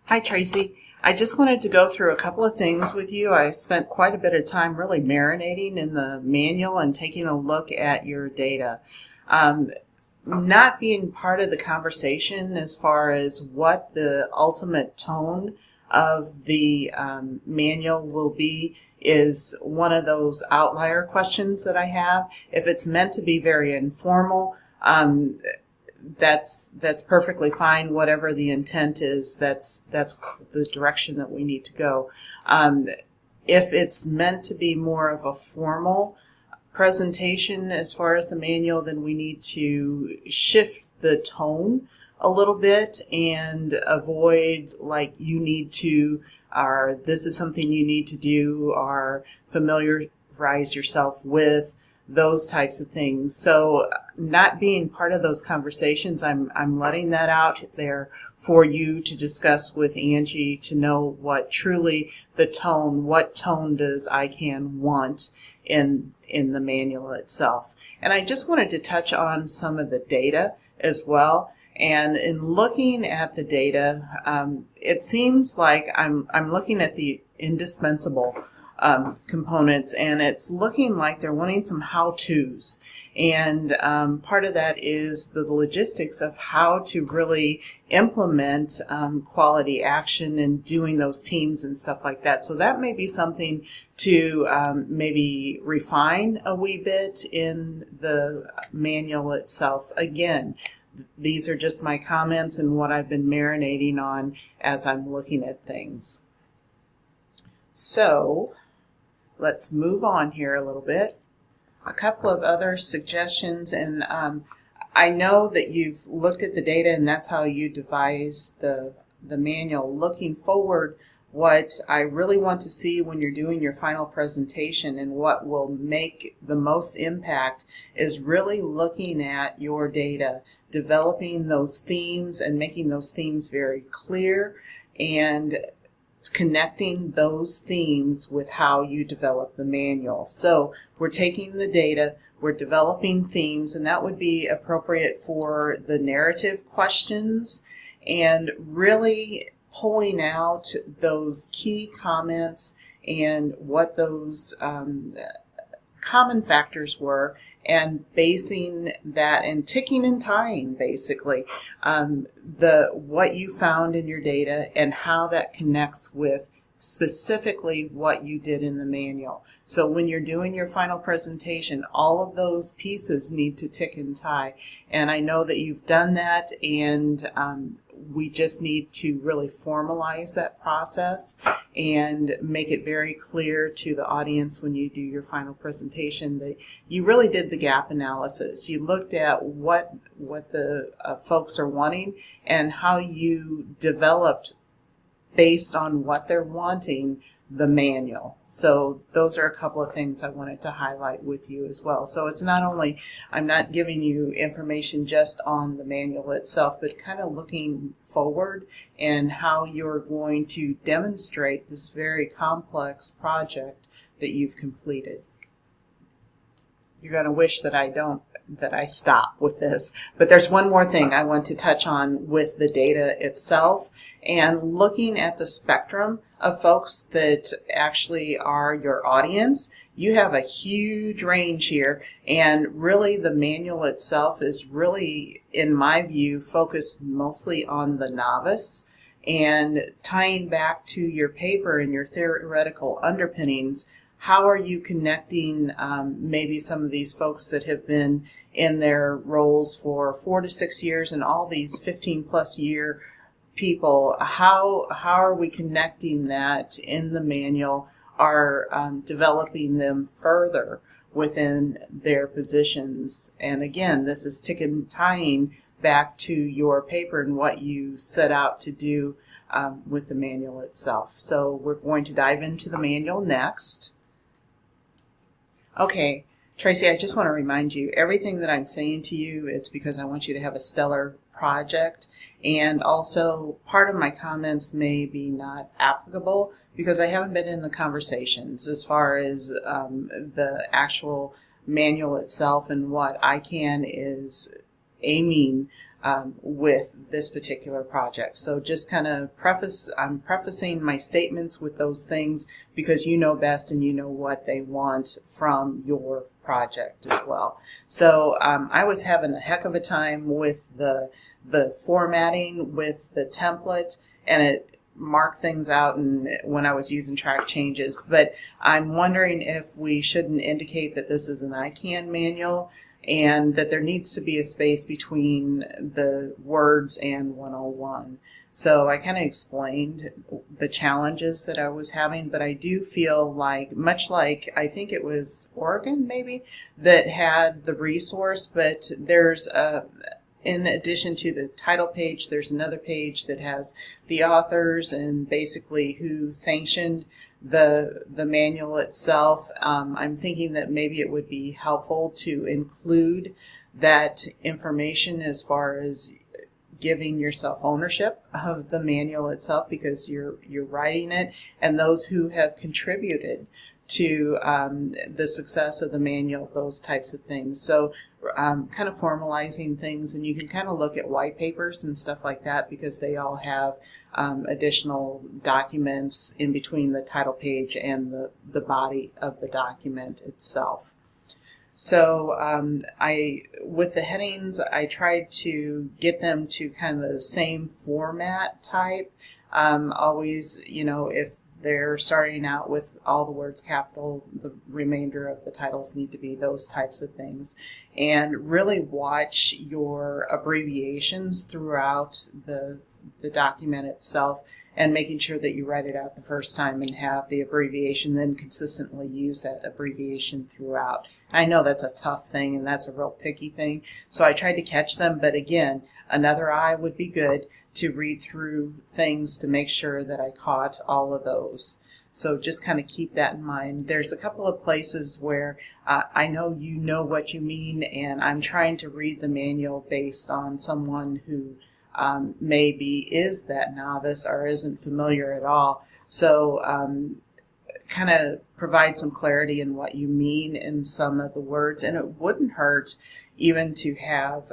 Hi, Tracy. I just wanted to go through a couple of things with you. I spent quite a bit of time really marinating in the manual and taking a look at your data. Um, Not being part of the conversation as far as what the ultimate tone of the manual will be is one of those outlier questions that I have. If it's meant to be very informal, that's perfectly fine. Whatever the intent is, that's the direction that we need to go. Um, if it's meant to be more of a formal presentation as far as the manual, then we need to shift the tone a little bit and avoid like you need to, or this is something you need to do, or familiarize yourself with, those types of things. So not being part of those conversations, I'm letting that out there for you to discuss with Angie to know what truly the tone, what tone does ICANN want in the manual itself. And I just wanted to touch on some of the data as well. And in looking at the data, it seems like I'm looking at the indispensable components, and it's looking like they're wanting some how-tos. And part of that is the logistics of how to really implement quality action and doing those teams and stuff like that. So that may be something to maybe refine a wee bit in the manual itself. Again, these are just my comments and what I've been marinating on as I'm looking at things. So let's move on here a little bit. A couple of other suggestions, and I know that you've looked at the data and that's how you devised the manual. Looking forward, what I really want to see when you're doing your final presentation and what will make the most impact is really looking at your data, developing those themes and making those themes very clear, and connecting those themes with how you develop the manual. So we're taking the data, we're developing themes, and that would be appropriate for the narrative questions, and really pulling out those key comments and what those common factors were, and basing that and ticking and tying basically what you found in your data and how that connects with specifically what you did in the manual. So when you're doing your final presentation, all of those pieces need to tick and tie. And I know that you've done that, and we just need to really formalize that process and make it very clear to the audience when you do your final presentation that you really did the gap analysis. You looked at what the folks are wanting and how you developed based on what they're wanting the manual. So those are a couple of things I wanted to highlight with you as well. So it's not only, I'm not giving you information just on the manual itself, but kind of looking forward and how you're going to demonstrate this very complex project that you've completed. You're going to wish that I stop with this. But there's one more thing I want to touch on with the data itself, and looking at the spectrum of folks that actually are your audience. You have a huge range here, and really the manual itself is really, in my view, focused mostly on the novice, and tying back to your paper and your theoretical underpinnings. How are you connecting maybe some of these folks that have been in their roles for 4 to 6 years and all these 15 plus year people? How are we connecting that in the manual, are developing them further within their positions? And again, this is tying back to your paper and what you set out to do with the manual itself. So we're going to dive into the manual next. Okay, Tracy, I just want to remind you, everything that I'm saying to you, it's because I want you to have a stellar project. And also, part of my comments may be not applicable because I haven't been in the conversations as far as the actual manual itself and what ICANN is aiming with this particular project. So just kind of I'm prefacing my statements with those things because you know best and you know what they want from your project as well. So I was having a heck of a time with the formatting with the template, and it marked things out and when I was using track changes. But I'm wondering if we shouldn't indicate that this is an ICANN manual and that there needs to be a space between the words and 101. So I kind of explained the challenges that I was having, but I do feel like, much like I think it was Oregon maybe, that had the resource, but there's in addition to the title page, there's another page that has the authors and basically who sanctioned the manual itself. I'm thinking that maybe it would be helpful to include that information as far as giving yourself ownership of the manual itself, because you're writing it, and those who have contributed to the success of the manual, those types of things. So kind of formalizing things, and you can kind of look at white papers and stuff like that because they all have additional documents in between the title page and the body of the document itself. So with the headings, I tried to get them to kind of the same format type. Always, if they're starting out with all the words capital, the remainder of the titles need to be those types of things. And really watch your abbreviations throughout the document itself, and making sure that you write it out the first time and have the abbreviation, then consistently use that abbreviation throughout. I know that's a tough thing and that's a real picky thing, so I tried to catch them, but again, another eye would be good to read through things to make sure that I caught all of those. So just kind of keep that in mind. There's a couple of places where I know you know what you mean, and I'm trying to read the manual based on someone who maybe is that novice or isn't familiar at all. So kind of provide some clarity in what you mean in some of the words. And it wouldn't hurt even to have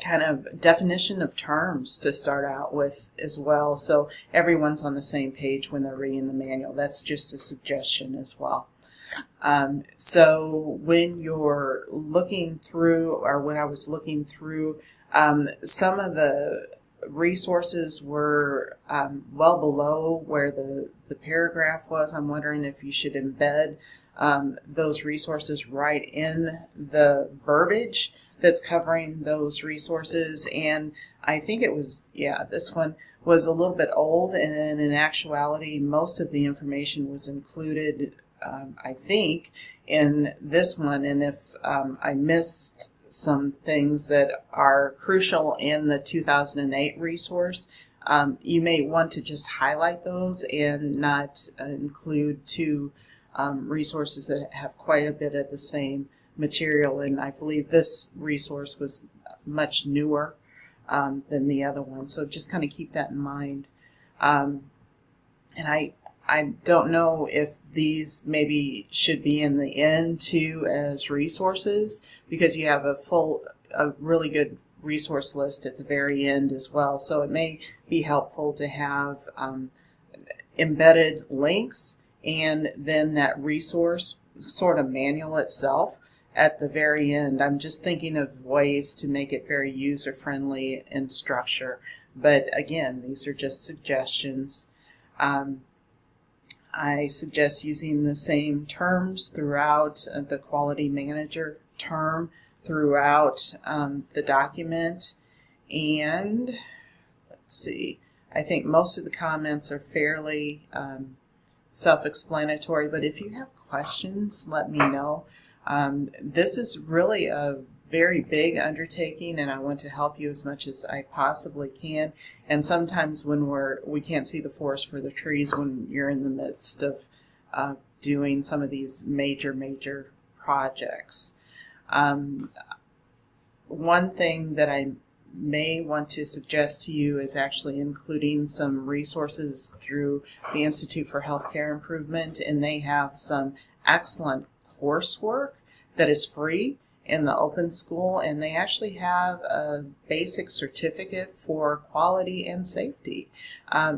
kind of definition of terms to start out with as well, so everyone's on the same page when they're reading the manual. That's just a suggestion as well. So when you're looking through, or when I was looking through, some of the resources were well below where the paragraph was. I'm wondering if you should embed those resources right in the verbiage that's covering those resources. And I think it was, this one was a little bit old, and in actuality, most of the information was included, I think, in this one. And if I missed some things that are crucial in the 2008 resource, you may want to just highlight those and not include two resources that have quite a bit of the same material. And I believe this resource was much newer than the other one, so just kind of keep that in mind. And I don't know if these maybe should be in the end too as resources, because you have a really good resource list at the very end as well. So it may be helpful to have embedded links and then that resource sort of manual itself at the very end. I'm just thinking of ways to make it very user-friendly in structure. But again, these are just suggestions. I suggest using the same terms throughout the quality manager term throughout the document. And let's see, I think most of the comments are fairly self-explanatory, but if you have questions, let me know. This is really a very big undertaking, and I want to help you as much as I possibly can. And sometimes when we can't see the forest for the trees when you're in the midst of doing some of these major projects. One thing that I may want to suggest to you is actually including some resources through the Institute for Healthcare Improvement, and they have some excellent coursework that is free, in the open school, and they actually have a basic certificate for quality and safety.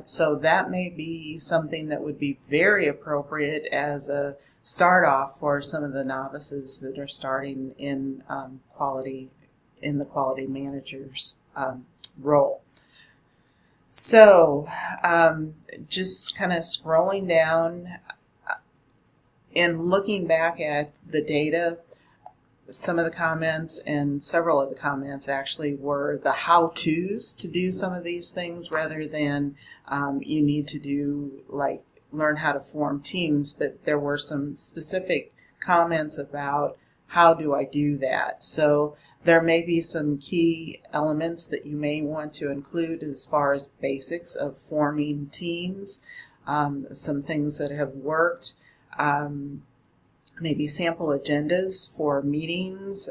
So that may be something that would be very appropriate as a start off for some of the novices that are starting in quality, in the quality manager's role. So just kind of scrolling down and looking back at the data, some of the comments and several of the comments actually were the how-tos to do some of these things rather than you need to do, like, learn how to form teams, but there were some specific comments about how do I do that. So there may be some key elements that you may want to include as far as basics of forming teams, some things that have worked, maybe sample agendas for meetings,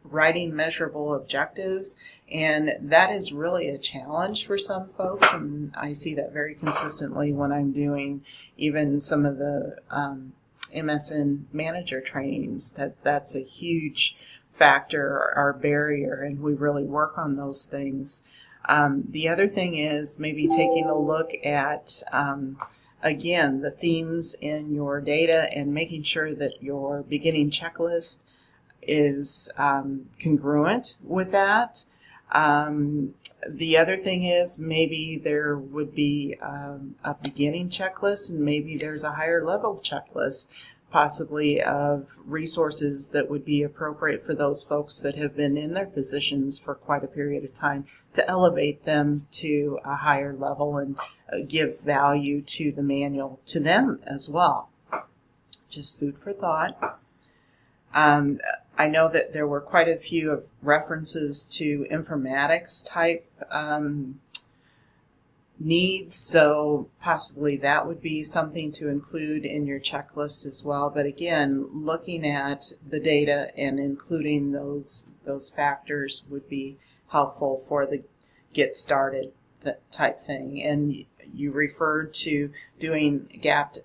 writing measurable objectives, and that is really a challenge for some folks, and I see that very consistently when I'm doing even some of the MSN manager trainings, that's a huge factor or barrier, and we really work on those things. The other thing is maybe taking a look at again, the themes in your data and making sure that your beginning checklist is congruent with that. The other thing is maybe there would be a beginning checklist, and maybe there's a higher level checklist, possibly of resources that would be appropriate for those folks that have been in their positions for quite a period of time, to elevate them to a higher level and give value to the manual to them as well. Just food for thought. I know that there were quite a few references to informatics type needs, so possibly that would be something to include in your checklist as well. But again, looking at the data and including those factors would be helpful for the get started type thing. And you referred to doing gap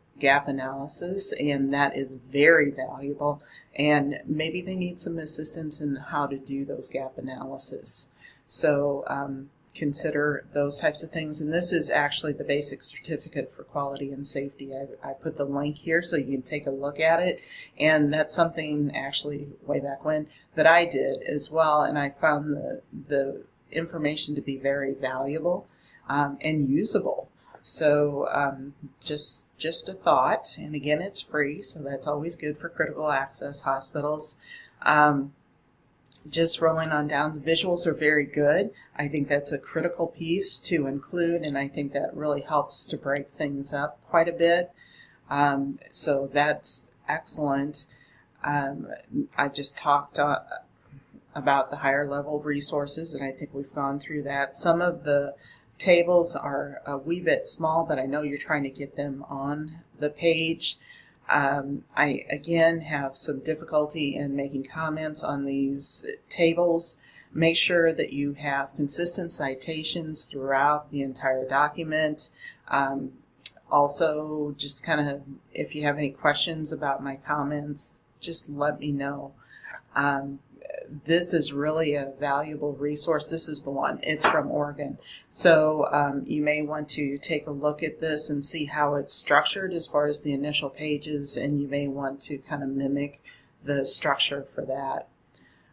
analysis, and that is very valuable. And maybe they need some assistance in how to do those gap analysis. So consider those types of things. And this is actually the basic certificate for quality and safety. I put the link here so you can take a look at it. And that's something actually way back when that I did as well. And I found the information to be very valuable and usable. So just a thought, and again, it's free, so that's always good for critical access hospitals. Just rolling on down, the visuals are very good. I think that's a critical piece to include, and I think that really helps to break things up quite a bit. So that's excellent. I just talked about the higher level resources, and I think we've gone through that. Some of the tables are a wee bit small, but I know you're trying to get them on the page. I, again, have some difficulty in making comments on these tables. Make sure that you have consistent citations throughout the entire document. Also, just kind of, if you have any questions about my comments, just let me know. This is really a valuable resource. This is the one. It's from Oregon. So you may want to take a look at this and see how it's structured as far as the initial pages, and you may want to kind of mimic the structure for that.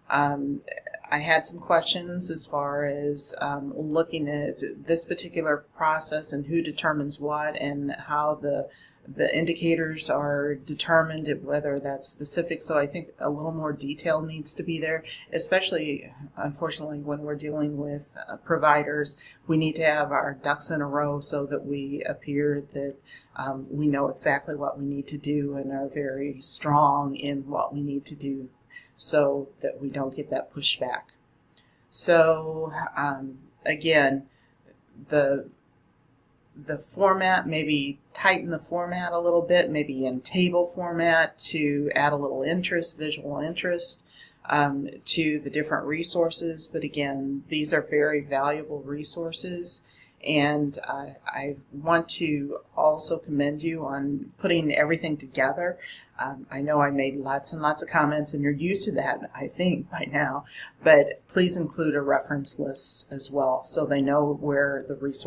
I had some questions as far as looking at this particular process and who determines what and how the indicators are determined, whether that's specific. So I think a little more detail needs to be there, especially, unfortunately, when we're dealing with providers. We need to have our ducks in a row so that we appear that we know exactly what we need to do and are very strong in what we need to do so that we don't get that pushback. So again, the format, maybe tighten the format a little bit, maybe in table format to add a little interest, visual interest to the different resources. But again, these are very valuable resources, And I want to also commend you on putting everything together. I know I made lots and lots of comments, and you're used to that, I think, by now. But please include a reference list as well, so they know where the resources